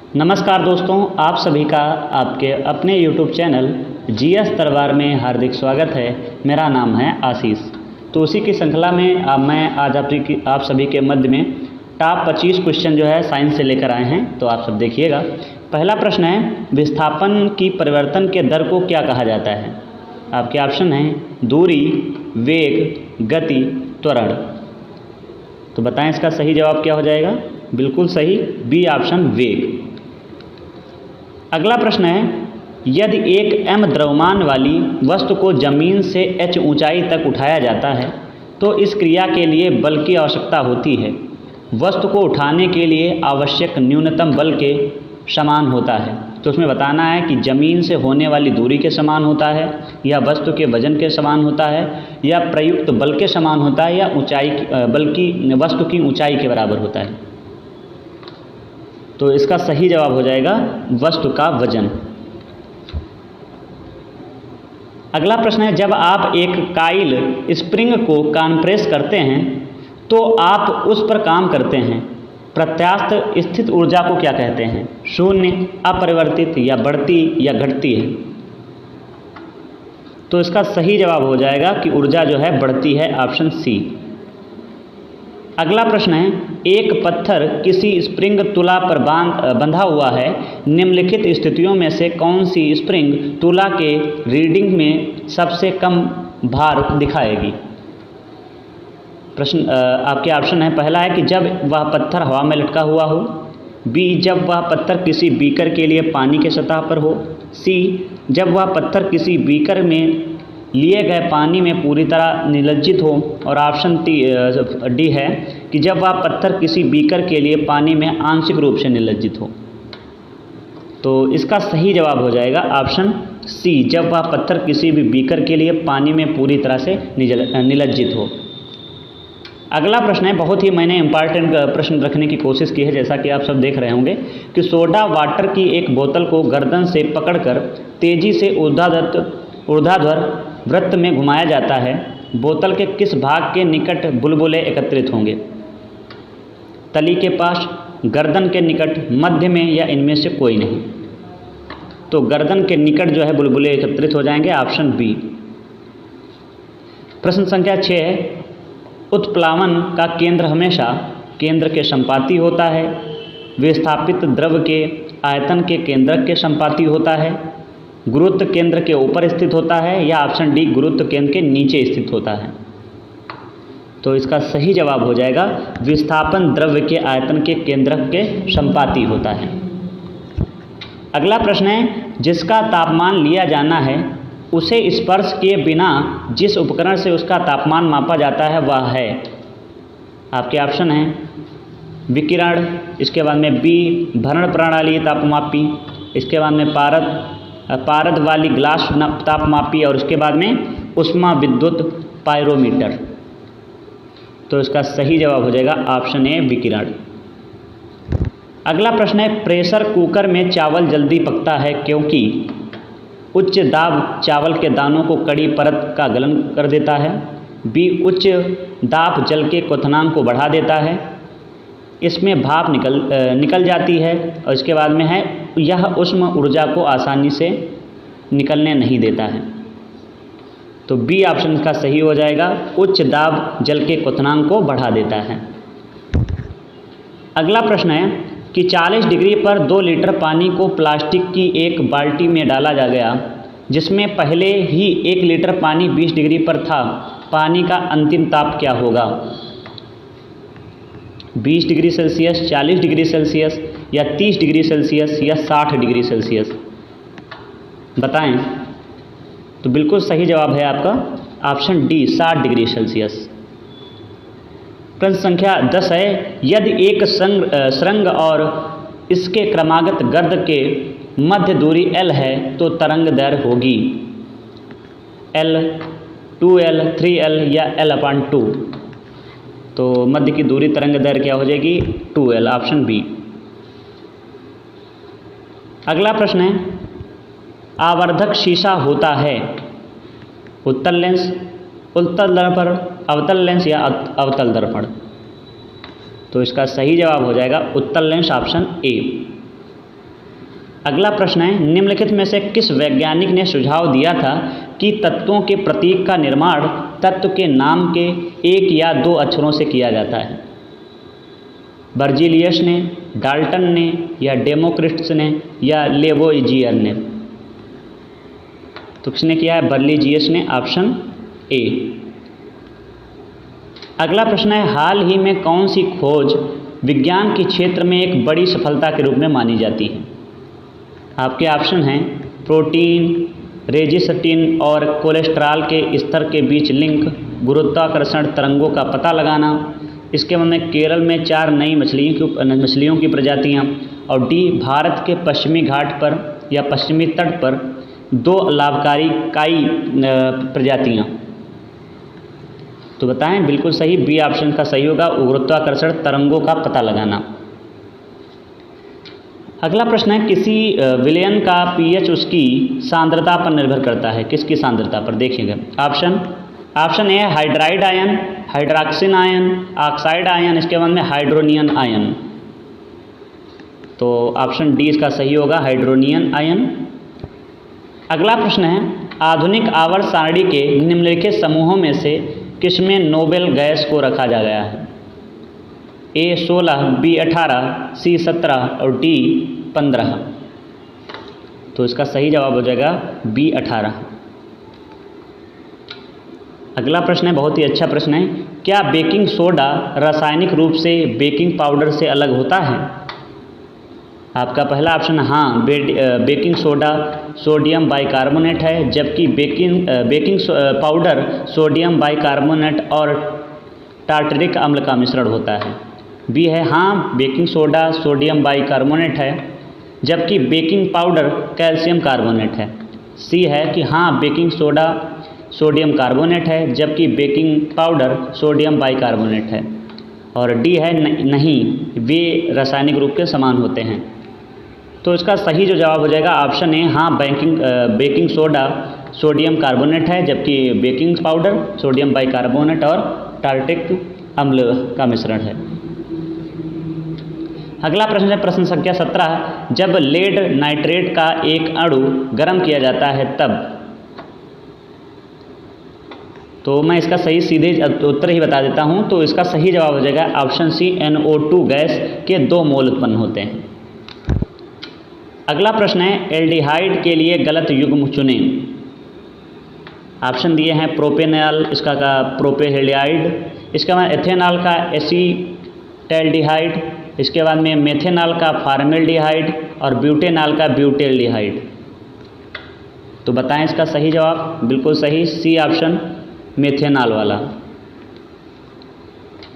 नमस्कार दोस्तों, आप सभी का आपके अपने YouTube चैनल जीएस दरबार में हार्दिक स्वागत है। मेरा नाम है आशीष। तो उसी की श्रृंखला में मैं आज आप सभी के मध्य में टॉप 25 क्वेश्चन जो है साइंस से लेकर आए हैं। तो आप सब देखिएगा। पहला प्रश्न है, विस्थापन की परिवर्तन के दर को क्या कहा जाता है? आपके ऑप्शन हैं दूरी, वेग, गति, त्वरण। तो बताएं इसका सही जवाब क्या हो जाएगा? बिल्कुल सही, बी ऑप्शन वेग। अगला प्रश्न है, यदि एक m द्रव्यमान वाली वस्तु को जमीन से h ऊंचाई तक उठाया जाता है तो इस क्रिया के लिए बल की आवश्यकता होती है। वस्तु को उठाने के लिए आवश्यक न्यूनतम बल के समान होता है। तो उसमें बताना है कि ज़मीन से होने वाली दूरी के समान होता है, या वस्तु के वजन के समान होता है, या प्रयुक्त बल के समान होता है, या ऊंचाई बल्कि वस्तु की ऊंचाई के बराबर होता है। तो इसका सही जवाब हो जाएगा वस्तु का वजन। अगला प्रश्न है, जब आप एक काइल स्प्रिंग को कॉम्प्रेस करते हैं तो आप उस पर काम करते हैं, प्रत्यास्थ स्थित ऊर्जा को क्या कहते हैं? शून्य, अपरिवर्तित, या बढ़ती या घटती है? तो इसका सही जवाब हो जाएगा कि ऊर्जा जो है बढ़ती है, ऑप्शन सी। अगला प्रश्न है, एक पत्थर किसी स्प्रिंग तुला पर बंधा हुआ है। निम्नलिखित स्थितियों में से कौन सी स्प्रिंग तुला के रीडिंग में सबसे कम भार दिखाएगी? प्रश्न आपके ऑप्शन है, पहला है कि जब वह पत्थर हवा में लटका हुआ हो, बी जब वह पत्थर किसी बीकर के लिए पानी के सतह पर हो, सी जब वह पत्थर किसी बीकर में लिए गए पानी में पूरी तरह निलज्जित हो, और ऑप्शन डी है कि जब वह पत्थर किसी बीकर के लिए पानी में आंशिक रूप से निलज्जित हो। तो इसका सही जवाब हो जाएगा ऑप्शन सी, जब वह पत्थर किसी भी बीकर के लिए पानी में पूरी तरह से निलज्जित हो। अगला प्रश्न है, बहुत ही मैंने इम्पॉर्टेंट प्रश्न रखने की कोशिश की है, जैसा कि आप सब देख रहे होंगे कि सोडा वाटर की एक बोतल को गर्दन से पकड़कर तेजी से ऊर्ध्वाधर वृत्त में घुमाया जाता है। बोतल के किस भाग के निकट बुलबुले एकत्रित होंगे? तली के पास, गर्दन के निकट, मध्य में, या इनमें से कोई नहीं? तो गर्दन के निकट जो है बुलबुले एकत्रित हो जाएंगे, ऑप्शन बी। प्रश्न संख्या 6 है, उत्प्लावन का केंद्र हमेशा केंद्र के संपाती होता है, विस्थापित द्रव के आयतन के केंद्रक के संपाती होता है, गुरुत्व केंद्र के ऊपर स्थित होता है, या ऑप्शन डी गुरुत्व केंद्र के नीचे स्थित होता है? तो इसका सही जवाब हो जाएगा विस्थापन द्रव्य के आयतन के केंद्रक के संपाती होता है। अगला प्रश्न है, जिसका तापमान लिया जाना है उसे स्पर्श किए बिना जिस उपकरण से उसका तापमान मापा जाता है वह है? आपके ऑप्शन हैं विकिरण, इसके बाद में बी भरण प्रणाली तापमापी, इसके बाद में पारद वाली ग्लास तापमापी, और उसके बाद में उष्मा विद्युत पायरोमीटर। तो इसका सही जवाब हो जाएगा ऑप्शन ए विकिरण। अगला प्रश्न है, प्रेशर कुकर में चावल जल्दी पकता है क्योंकि उच्च दाब चावल के दानों को कड़ी परत का गलन कर देता है, बी उच्च दाब जल के क्वथनांक को बढ़ा देता है, इसमें भाप निकल जाती है, और इसके बाद में है यह उष्म ऊर्जा को आसानी से निकलने नहीं देता है। तो बी ऑप्शन का सही हो जाएगा, उच्च दाब जल के क्वथनांक को बढ़ा देता है। अगला प्रश्न है कि 40 डिग्री पर 2 लीटर पानी को प्लास्टिक की एक बाल्टी में डाला जा गया, जिसमें पहले ही 1 लीटर पानी 20 डिग्री पर था। पानी का अंतिम ताप क्या होगा? 20 डिग्री सेल्सियस, 40 डिग्री सेल्सियस, या 30 डिग्री सेल्सियस, या 60 डिग्री सेल्सियस? बताएं। तो बिल्कुल सही जवाब है आपका ऑप्शन डी 60 डिग्री सेल्सियस। प्रश्न संख्या 10 है, यदि एक सुरंग और इसके क्रमागत गर्त के मध्य दूरी L है तो तरंग दैर्घ्य होगी L, 2L, 3L, या L/2? तो मध्य की दूरी तरंग दैर्घ्य क्या हो जाएगी? 2L, option B. अगला प्रश्न है, आवर्धक शीशा होता है उत्तल लेंस, उत्तल दर्पण, अवतल लेंस, या अवतल दर्पण? तो इसका सही जवाब हो जाएगा उत्तल लेंस, ऑप्शन ए। अगला प्रश्न है, निम्नलिखित में से किस वैज्ञानिक ने सुझाव दिया था कि तत्वों के प्रतीक का निर्माण तत्व के नाम के एक या दो अक्षरों से किया जाता है? बर्जीलियस ने, डाल्टन ने, या डेमोक्रिट्स ने, या लेवोइजियर ने? तो किसने किया है? बर्जीलियस ने, ऑप्शन ए। अगला प्रश्न है, हाल ही में कौन सी खोज विज्ञान के क्षेत्र में एक बड़ी सफलता के रूप में मानी जाती है? आपके ऑप्शन हैं प्रोटीन, रेजिस्टिन और कोलेस्ट्रॉल के स्तर के बीच लिंक, गुरुत्वाकर्षण तरंगों का पता लगाना, इसके बाद में केरल में 4 नई मछलियों की प्रजातियां, और डी भारत के पश्चिमी घाट पर या पश्चिमी तट पर 2 लाभकारी काई प्रजातियां। तो बताएं, बिल्कुल सही बी ऑप्शन का सही होगा, गुरुत्वाकर्षण तरंगों का पता लगाना। अगला प्रश्न है, किसी विलयन का पीएच उसकी सांद्रता पर निर्भर करता है? किसकी सांद्रता पर? देखिएगा ऑप्शन ए है hydride ion, hydroxide ion, oxide ion, इसके बाद में हाइड्रोनियन आयन। तो ऑप्शन डी इसका सही होगा, हाइड्रोनियन आयन। अगला प्रश्न है, आधुनिक आवर्त सारणी के निम्नलिखित समूहों में से किसमें नोबेल गैस को रखा जा गया है? ए 16, बी 18, सी 17 और डी 15। तो इसका सही जवाब हो जाएगा बी 18। अगला प्रश्न है, बहुत ही अच्छा प्रश्न है, क्या बेकिंग सोडा रासायनिक रूप से बेकिंग पाउडर से अलग होता है? आपका पहला ऑप्शन हाँ, बेकिंग सोडा सोडियम बाइकार्बोनेट है, जबकि बेकिंग पाउडर सोडियम बाइकार्बोनेट और टार्टरिक अम्ल का मिश्रण होता है। बी है हाँ, बेकिंग सोडा सोडियम बाइकार्बोनेट है, जबकि बेकिंग पाउडर कैल्शियम कार्बोनेट है। सी है कि हाँ, बेकिंग सोडा सोडियम कार्बोनेट है, जबकि बेकिंग पाउडर सोडियम बाइकार्बोनेट है। और डी है नहीं, वे रासायनिक रूप के समान होते हैं। तो इसका सही जो जवाब हो जाएगा ऑप्शन ए हाँ, बेकिंग सोडा सोडियम कार्बोनेट है, जबकि बेकिंग पाउडर सोडियम बाइकार्बोनेट और टार्टरिक अम्ल का मिश्रण है। अगला प्रश्न है, प्रश्न संख्या 17, जब लेड नाइट्रेट का एक अणु गर्म किया जाता है तब? तो मैं इसका सही सीधे उत्तर ही बता देता हूं। तो इसका सही जवाब हो जाएगा ऑप्शन सी, NO2 गैस के 2 मोल उत्पन्न होते हैं। अगला प्रश्न है, एल्डिहाइड के लिए गलत युग्म चुनें। ऑप्शन दिए हैं प्रोपेनॉल, इसका का प्रोपेहेलियाइड, इसके बाद एथेनॉल का एसीटैल्डिहाइड, इसके बाद में मेथेनॉल का फॉर्मेल्डिहाइड और ब्यूटेनॉल का ब्यूटेल्डिहाइड। तो बताएं इसका सही जवाब? बिल्कुल सही, सी ऑप्शन मेथेनॉल वाला।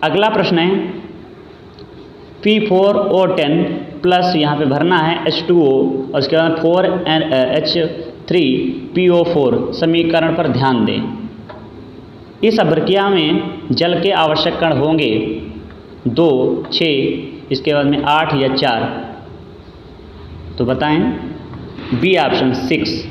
अगला प्रश्न है, P4O10 प्लस यहाँ पे भरना है H2O और उसके बाद 4H3PO4 समीकरण पर ध्यान दें। इस अभिक्रिया में जल के आवश्यक कण होंगे 2, 6, इसके बाद में 8 या 4। तो बताएं, बी ऑप्शन 6।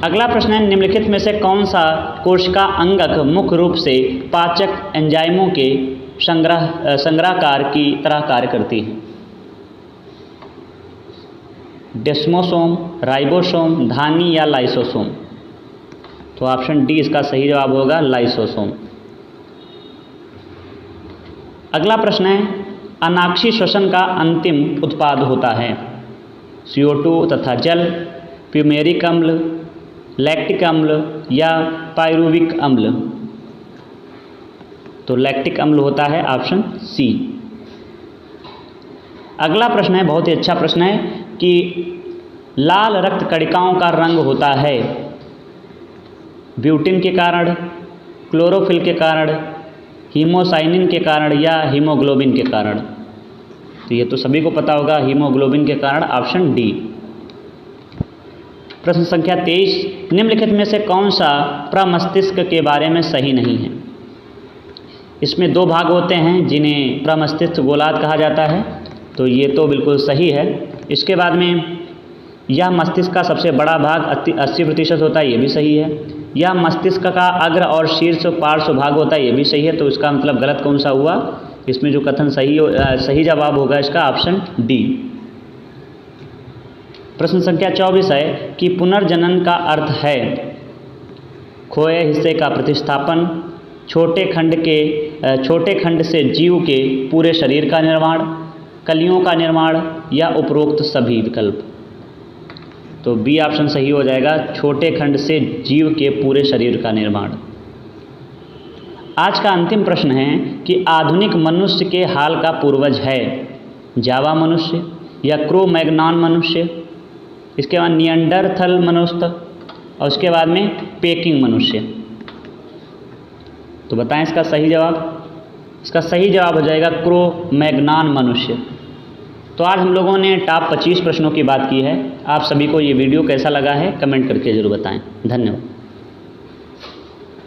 अगला प्रश्न है, निम्नलिखित में से कौन सा कोशिका अंगक मुख्य रूप से पाचक एंजाइमों के संग्रहकार की तरह कार्य करती है? डेस्मोसोम, राइबोसोम, धानी या लाइसोसोम? तो ऑप्शन डी इसका सही जवाब होगा, लाइसोसोम। अगला प्रश्न है, अनाक्षी श्वसन का अंतिम उत्पाद होता है CO2 तथा जल, प्यूमेरिक अम्ल, लैक्टिक अम्ल या पायरुविक अम्ल? तो लैक्टिक अम्ल होता है, ऑप्शन सी। अगला प्रश्न है, बहुत ही अच्छा प्रश्न है कि लाल रक्त कणिकाओं का रंग होता है ब्यूटिन के कारण, क्लोरोफिल के कारण, हीमोसाइनिन के कारण या हीमोग्लोबिन के कारण? तो ये तो सभी को पता होगा, हीमोग्लोबिन के कारण, ऑप्शन डी। प्रश्न संख्या 23, निम्नलिखित में से कौन सा प्रमस्तिष्क के बारे में सही नहीं है? इसमें 2 भाग होते हैं जिन्हें प्रमस्तिष्क गोलार्ध कहा जाता है, तो ये तो बिल्कुल सही है। इसके बाद में यह मस्तिष्क का सबसे बड़ा भाग 80% होता है, ये भी सही है। यह मस्तिष्क का अग्र और शीर्ष पार्श्व भाग होता है, ये भी सही है। तो इसका मतलब गलत कौन सा हुआ? इसमें जो कथन सही जवाब होगा इसका ऑप्शन डी। प्रश्न संख्या 24 है कि पुनर्जनन का अर्थ है खोए हिस्से का प्रतिस्थापन, छोटे खंड से जीव के पूरे शरीर का निर्माण, कलियों का निर्माण या उपरोक्त सभी विकल्प। तो बी ऑप्शन सही हो जाएगा, छोटे खंड से जीव के पूरे शरीर का निर्माण। आज का अंतिम प्रश्न है कि आधुनिक मनुष्य के हाल का पूर्वज है जावा मनुष्य या क्रो मैग्नान मनुष्य, इसके बाद निएंडरथल मनुष्य और उसके बाद में पेकिंग मनुष्य। तो बताएं इसका सही जवाब। इसका सही जवाब हो जाएगा क्रो मैग्नान मनुष्य। तो आज हम लोगों ने टॉप 25 प्रश्नों की बात की है। आप सभी को ये वीडियो कैसा लगा है कमेंट करके ज़रूर बताएं। धन्यवाद।